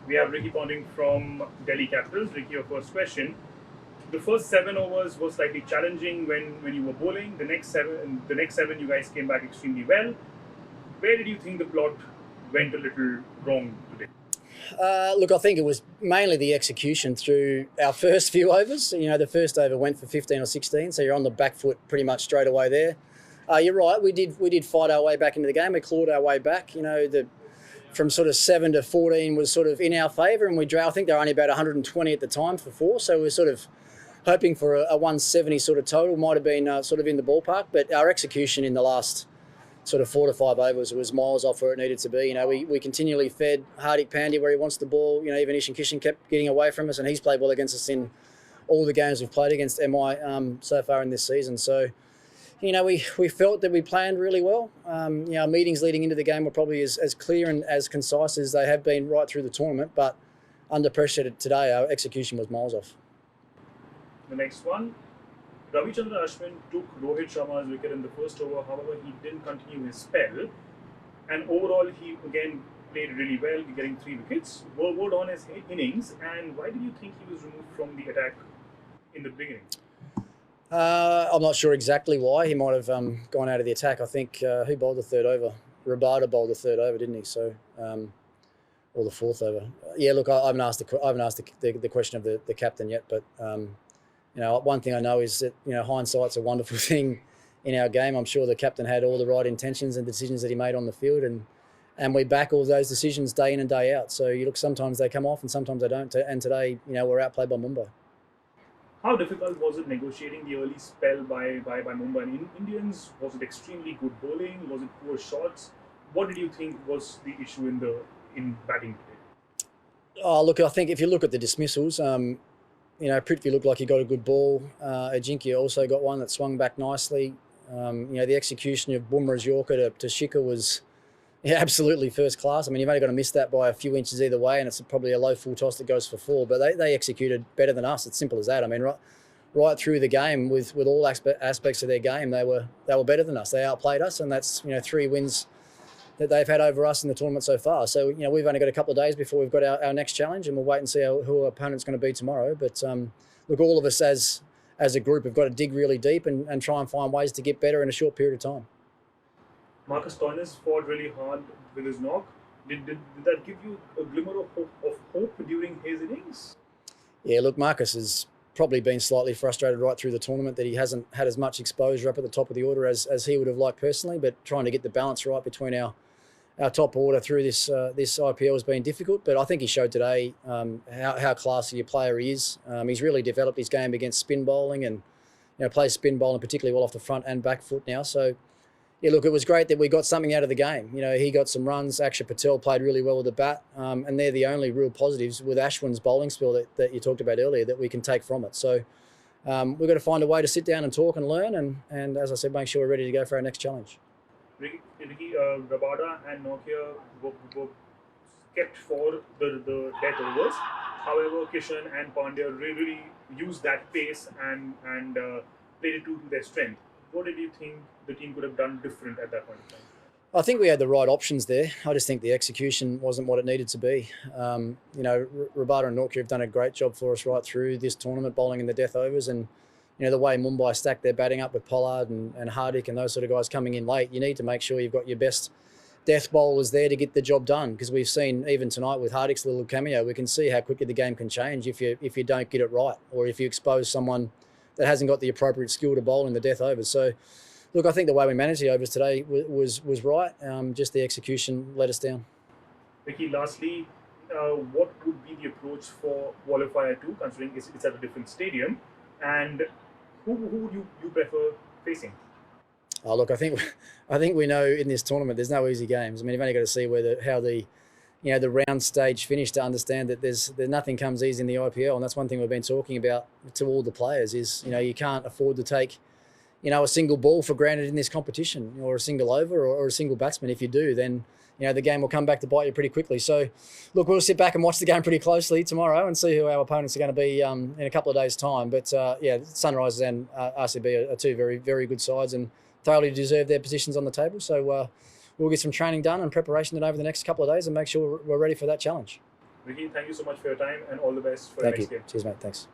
We have Ricky Ponting from Delhi Capitals. Ricky, your first question. The first 7 overs was slightly challenging when you were bowling. The next seven, you guys came back extremely well. Where did you think the plot went a little wrong today? Look, I think it was mainly the execution through our first few overs. The first over went for 15 or 16, so you're on the back foot pretty much straight away there. You're right, we did fight our way back into the game. We clawed our way back. From sort of 7 to 14 was sort of in our favour, and I think they were only about 120 at the time for 4, so we're sort of hoping for a 170 sort of total. Might have been sort of in the ballpark, but our execution in the last sort of 4 to 5 overs was miles off where it needed to be. We continually fed Hardik Pandya where he wants the ball. Even Ishan Kishan kept getting away from us, and he's played well against us in all the games we've played against MI so far in this season. So, we felt that we planned really well. Our meetings leading into the game were probably as clear and as concise as they have been right through the tournament, but under pressure today, our execution was miles off. The next one, Ravichandran Ashwins took Rohit Sharma's wicket in the first over. However, he didn't continue his spell, and overall he again played really well, getting 3 wickets. Word on his innings, and why did you think he was removed from the attack in the beginning? I'm not sure exactly why. He might have gone out of the attack. I think who bowled the third over? Rabada bowled the third over, didn't he? So, or the fourth over. Yeah, look, I haven't asked the question of the captain yet, but one thing I know is that hindsight's a wonderful thing in our game. I'm sure the captain had all the right intentions and decisions that he made on the field, and we back all those decisions day in and day out. So sometimes they come off and sometimes they don't. And today, we're outplayed by Mumbai. How difficult was it negotiating the early spell by Mumbai Indians? Was it extremely good bowling? Was it poor shots? What did you think was the issue in batting today? Oh, look, I think if you look at the dismissals, Prithvi looked like he got a good ball. Ajinkya also got one that swung back nicely. The execution of Bumrah's Yorker to Shikhar was absolutely first class. I mean, you've only got to miss that by a few inches either way, and it's probably a low full toss that goes for 4. But they executed better than us. It's simple as that. I mean, right through the game with all aspects of their game, they were better than us. They outplayed us, and that's 3 wins that they've had over us in the tournament so far. So we've only got a couple of days before we've got our next challenge, and we'll wait and see who our opponent's going to be tomorrow. But look, all of us as a group have got to dig really deep and try and find ways to get better in a short period of time. Marcus Stoinis fought really hard with his knock. Did that give you a glimmer of hope during his innings? Yeah, look, Marcus has probably been slightly frustrated right through the tournament that he hasn't had as much exposure up at the top of the order as he would have liked personally, but trying to get the balance right between our top order through this IPL has been difficult. But I think he showed today how classy a player he is. He's really developed his game against spin bowling and plays spin bowling particularly well off the front and back foot now. So, yeah, look, it was great that we got something out of the game. He got some runs. Axar Patel played really well with the bat, and they're the only real positives with Ashwin's bowling spell that you talked about earlier that we can take from it. So we've got to find a way to sit down and talk and learn, and as I said, make sure we're ready to go for our next challenge. Ricky, Rabada and Nokia were kept for the death overs. However, Kishan and Pandya really used that pace and played it to their strength. What did you think the team could have done different at that point in time? I think we had the right options there. I just think the execution wasn't what it needed to be. Rabada and Nokia have done a great job for us right through this tournament, bowling in the death overs, and the way Mumbai stacked their batting up with Pollard and Hardik and those sort of guys coming in late, you need to make sure you've got your best death bowlers there to get the job done, because we've seen even tonight with Hardik's little cameo, we can see how quickly the game can change if you don't get it right, or if you expose someone that hasn't got the appropriate skill to bowl in the death overs. So, look, I think the way we managed the overs today was right. Just the execution let us down. Vicky, lastly, what would be the approach for qualifier 2, considering it's at a different stadium, and who would you prefer facing? Oh, look, I think we know in this tournament there's no easy games. I mean, you've only got to see how the round stage finished to understand that nothing comes easy in the IPL, and that's one thing we've been talking about to all the players is you can't afford to take a single ball for granted in this competition, or a single over or a single batsman. If you do, then the game will come back to bite you pretty quickly. So, look, we'll sit back and watch the game pretty closely tomorrow and see who our opponents are going to be in a couple of days' time. But Sunrisers and RCB are 2 very, very good sides and thoroughly deserve their positions on the table. So we'll get some training done and preparation done over the next couple of days and make sure we're ready for that challenge. Ricky, thank you so much for your time and all the best for the Thank next you. game. Cheers, mate. Thanks.